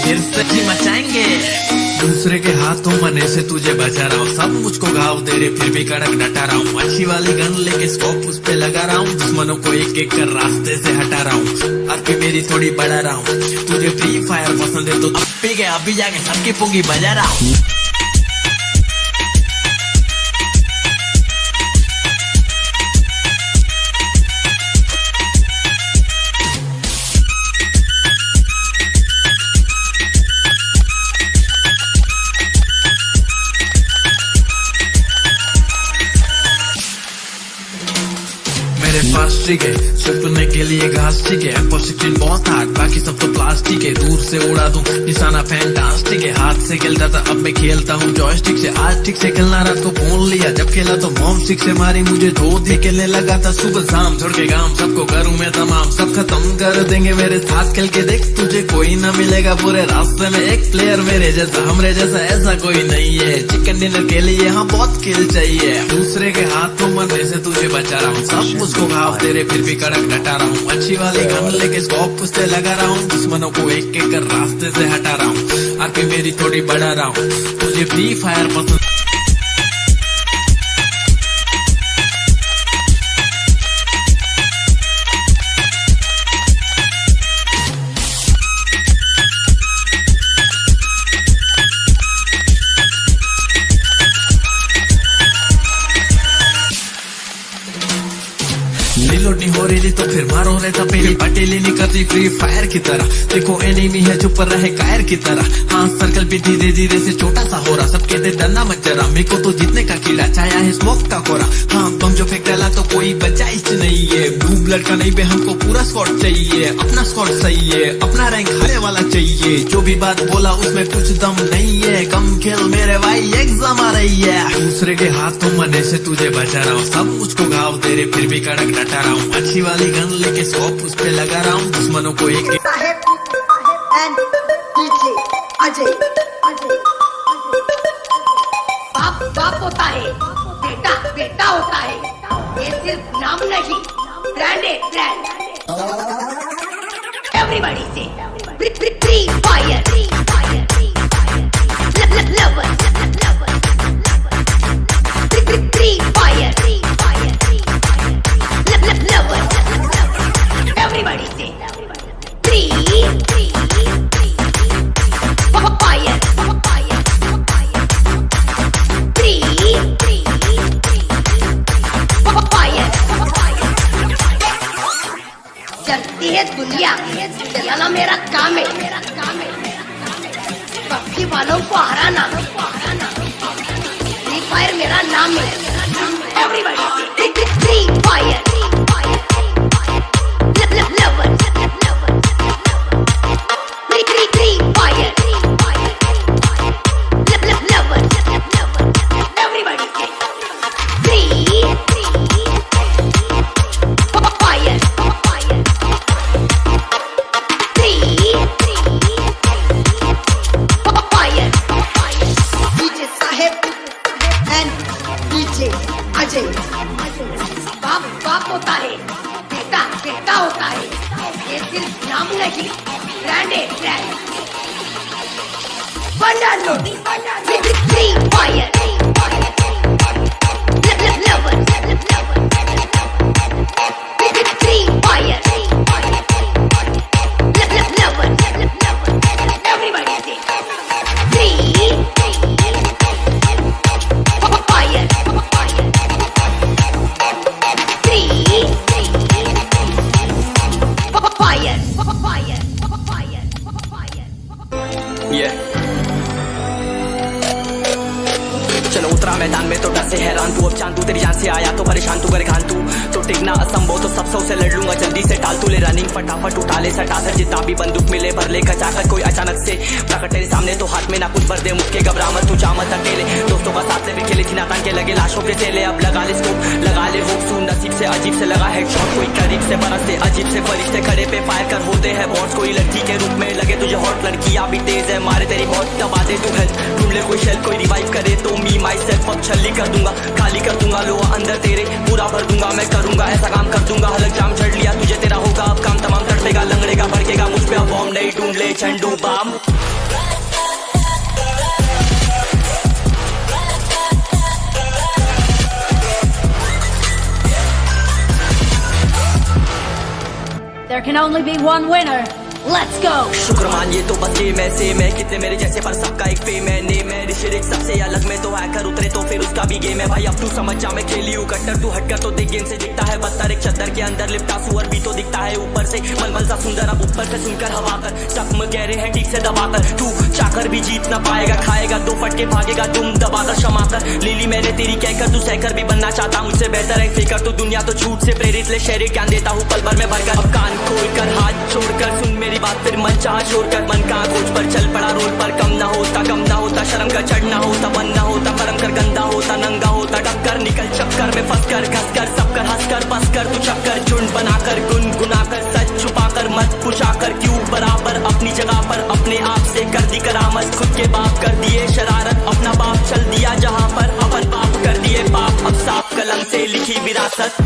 फिर से जी मचाएंगे। दूसरे के हाथों मने से तुझे बचा रहा हूँ, सब मुझको घाव दे रहे फिर भी कड़क डटा रहा हूँ। अच्छी वाली गन लेके स्कोप उस पे लगा रहा हूँ, दुश्मनों को एक एक कर रास्ते से हटा रहा हूँ। अब भी मेरी थोड़ी बढ़ा रहा हूँ, तुझे फ्री फायर पसंद है तो अब भी गया अभी जाके सबकी पुंगी बजा रहा हूँ। मेरे पास ठीक है सुपने के लिए घास ठीक है, पॉजिटिव बहुत हार्ड बाकी सब तो प्लास्टिक है। दूर से उड़ा दूं निशाना फैंटास्टिक है, हाथ से खेलता था अब मैं खेलता हूँ जॉयस्टिक से। आज ठीक से खेलना रात को फोन लिया, जब खेला तो मॉम सिक्स से मारी मुझे धो दी खेलने लगा था सुबह शाम। छोड़ के गांव सबको करूँ मैं तमाम, सब खत्म कर देंगे मेरे साथ खेल के देख, तुझे कोई ना मिलेगा पूरे रास्ते में एक प्लेयर मेरे जैसा, हमरे जैसा ऐसा कोई नहीं है। चिकन डिनर के लिए यहाँ बहुत खेल चाहिए, दूसरे के हाथों मरने से तुझे बचा रहा हूँ, सब मुझको घाव तेरे फिर भी कड़क डटा रहा हूँ। अच्छी वाली गन लेके स्कोप उस पे लगा रहा हूँ, दुश्मनों को एक एक कर रास्ते से हटा रहा हूँ। आरपी मेरी थोड़ी बढ़ा रहा हूँ, तुझे फ्री फायर पसंद रिलोड नहीं हो रही तो फिर मारो रहता पहले पटेली नहीं करती फ्री फायर की तरह। देखो एनिमी है चुप रहे कायर की तरह, हाँ सर्कल भी धीरे धीरे से छोटा सा हो रहा। सब कहते डरना मत जरा, मेरे को तो जीतने का कीड़ा छाया है स्मोक का कोरा। हाँ बम जो फेंक डाला तो कोई बचाइश नहीं है, ब्लू ब्लड का नहीं बे हमको पूरा स्क्वाड चाहिए। अपना स्क्वाड सही है, अपना रैंक हारे वाला चाहिए, जो भी बात बोला उसमें कुछ दम नहीं है। कम खेल मेरे भाई एग्जाम आ रही है, दूसरे के हाथों मरने से तुझे बचा रहा हूँ, सब मुझको घाव दे रहे फिर भी कड़क डटा रहा हूँ। अच्छी वाली गन लेके स्कोप उस पे लगा रहा हूँ, दुश्मनों को एक बाप बाप होता है, बेटा बेटा होता है, ये सिर्फ नाम नहीं ब्रांड है ब्रांड। एवरीबॉडी से free fire lover free fire everybody say free fire चलती है दुनिया चलाना मेरा काम है, पक्षी वालों को हराना फ्री फायर मेरा नाम है। एवरीबॉडी से फ्री फायर बाप बाप होता है, बेटा बेटा होता है, ये सिर्फ नाम नहीं ब्रांड है ब्रांड। बना लो free fire lover free fire lover everybody से फ्री चलो उतरा मैदान में तो डर से हैरान तू, अब चांद तू तेरी जान से आया तो परेशान तू करे घान तू, तो टिकना असंभव तो सब से लड़ लूंगा जल्दी से टाल तू ले रनिंग फटाफट उठा ले सटा सर जितना भी बंदूक मिले भर ले खचाकर कोई अचानक से प्रकट तेरे सामने तो हाथ में ना कुछ भर दे मुक्के घबरा मत तू जा मत अकेले। दोस्तों का साथ ले भी खेली थी नातान के लगे लाशों के चेले अब लगा ले स्कोप लगा ले होप सू नसीब से अजीब से लगा हेडशॉट कोई करीब से बरसते अजीब से फरिश्ते खड़े पे फायर कर होते हैं बॉट्स कोई लड़की के रूप में लगे तुझे हॉट लड़कियां भी तेज है मारे तेरी बहुत दबा दे तू हेल्थ ढूंढ ले कोई शेल्फ कोई रिवाइव करे तो मी माई सेल्फ अब छल्ली कर दूंगा खाली कर दूंगा लो अंदर तेरे पूरा भर दूंगा मैं करूंगा ऐसा काम कर दूंगा हलक जाम चढ़ लिया तुझे तेरा होगा अब काम तमाम तड़पेगा लंगड़ेगा भड़केगा मुझ पे अब बॉम्ब नहीं ढूंढ ले झंडू balm There can only be one winner. Let's go. शुक्र मानिए तो बस ये मैं से मैं कितने मेरे जैसे पर सबका एक फेम है नेम है ऋषिरिक सबसे अलग में तो हैकर उतरे तो फिर उसका भी गेम है भाई अब तू समझ जा मैं खेली हूँ कट्टर तू हटकर तो देख गेम से दिखता है बदतर एक चद्दर के अंदर लिपटा सुअर भी तो दिखता है ऊपर से मलमल सा सुंदर अब ऊपर से सुनकर हवा कर जख्म कह रहे हैं ठीक से दबाकर तू चाकर भी जीत ना पाएगा खाएगा दो फटके भागेगा तुम दबाकर क्षमाकर लीली मैंने तेरी कहकर तू सहकर भी बनना चाहता मुझसे बेहतर है फेकर तो दुनिया तो झूठ से प्रेरित ले शहरी ज्ञान देता हूँ पल भर में भरकर अब कान खोलकर हाथ छोड़कर सुन मेरी बात फिर मन चाह छोड़ कर मन का खोज पर चल पड़ा रोड पर कम ना होता शर्म का चढ़ना होता बन ना होता कर्म कर गंदा होता नंगा होता टक्कर निकल चक्कर में फंस कर घस कर सब कर हंस कर बस कर तू चक्कर झुंड बनाकर गुनगुनाकर सच छुपाकर मत पुछाकर क्यों बराबर अपनी जगह पर अपने आप से कर दी करामत खुद के बाप कर दिए शरारत अपना बाप चल दिया जहां पर अपन बाप कर दिए बाप अब साफ कलम से लिखी विरासत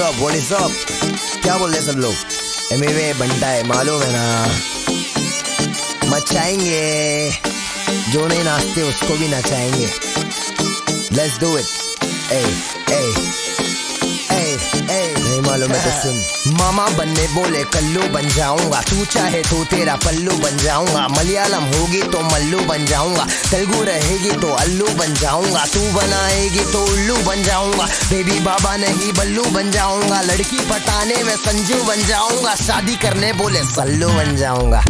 व्हाट इज अप? क्या बोल रहे सब लोग? एमवे बनता है, मालूम है ना, मचाएंगे, जो नहीं नाचते उसको भी नचाएंगे। Let's do it. ए नहीं मालूम है तो सुन। मामा बनने बोले कल्लू बन जाऊंगा, तू चाहे तो तेरा पल्लू बन जाऊंगा। मलयालम होगी तो मल्लू बन जाऊंगा, तेलुगु रहेगी तो अल्लू बन जाऊंगा। तू बनाएगी तो उल्लू बन जाऊंगा, बेबी बाबा नहीं बल्लू बन जाऊंगा। लड़की पटाने में संजू बन जाऊंगा, शादी करने बोले सल्लू बन जाऊंगा।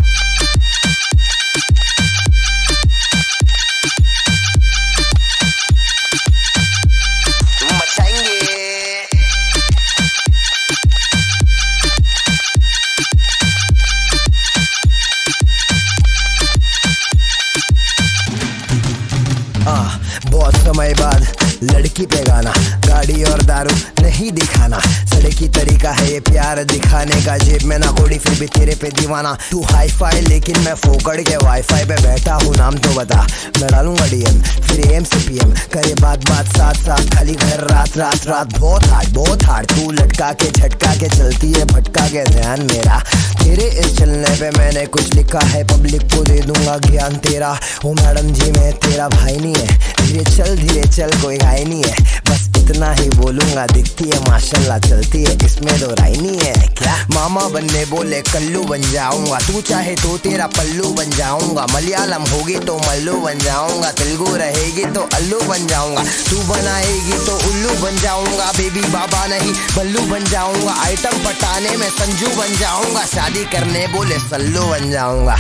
बहुत समय बाद लड़की पे गाना, गाड़ी और दारू नहीं दिखाना। सड़की तरीका है ये प्यार दिखाने का, जेब में ना कोड़ी फिर भी तेरे पे दीवाना। तू हाई फाई लेकिन मैं फोकड़ के वाईफाई पे बैठा हूँ, नाम तो बता, मैं डालूंगा डीएम फिर एम से पीएम। करे बात साथ साथ, खाली घर रात रात रात। बहुत हार्ड तू लटका के झटका के चलती है, भटका के ध्यान मेरा। तेरे इस चलने पे मैंने कुछ लिखा है, पब्लिक को दे दूंगा ज्ञान तेरा। ओ मैडम जी मैं तेरा भाई नहीं है, धीरे चल कोई गाय नहीं है। बस इतना ही बोलूंगा, दिखती है माशाल्लाह चलती है, इसमें दो राय नहीं है क्या? मामा बनने बोले कल्लू बन जाऊंगा, तू चाहे तो तेरा पल्लू बन जाऊंगा। मलयालम होगी तो मल्लू बन जाऊंगा, तेलुगु रहेगी तो अल्लू बन जाऊंगा। तू बनाएगी तो उल्लू बन जाऊंगा, बेबी बाबा नहीं बल्लू बन जाऊंगा। आइटम पटाने में संजू बन जाऊंगा, शादी करने बोले सल्लू बन जाऊंगा।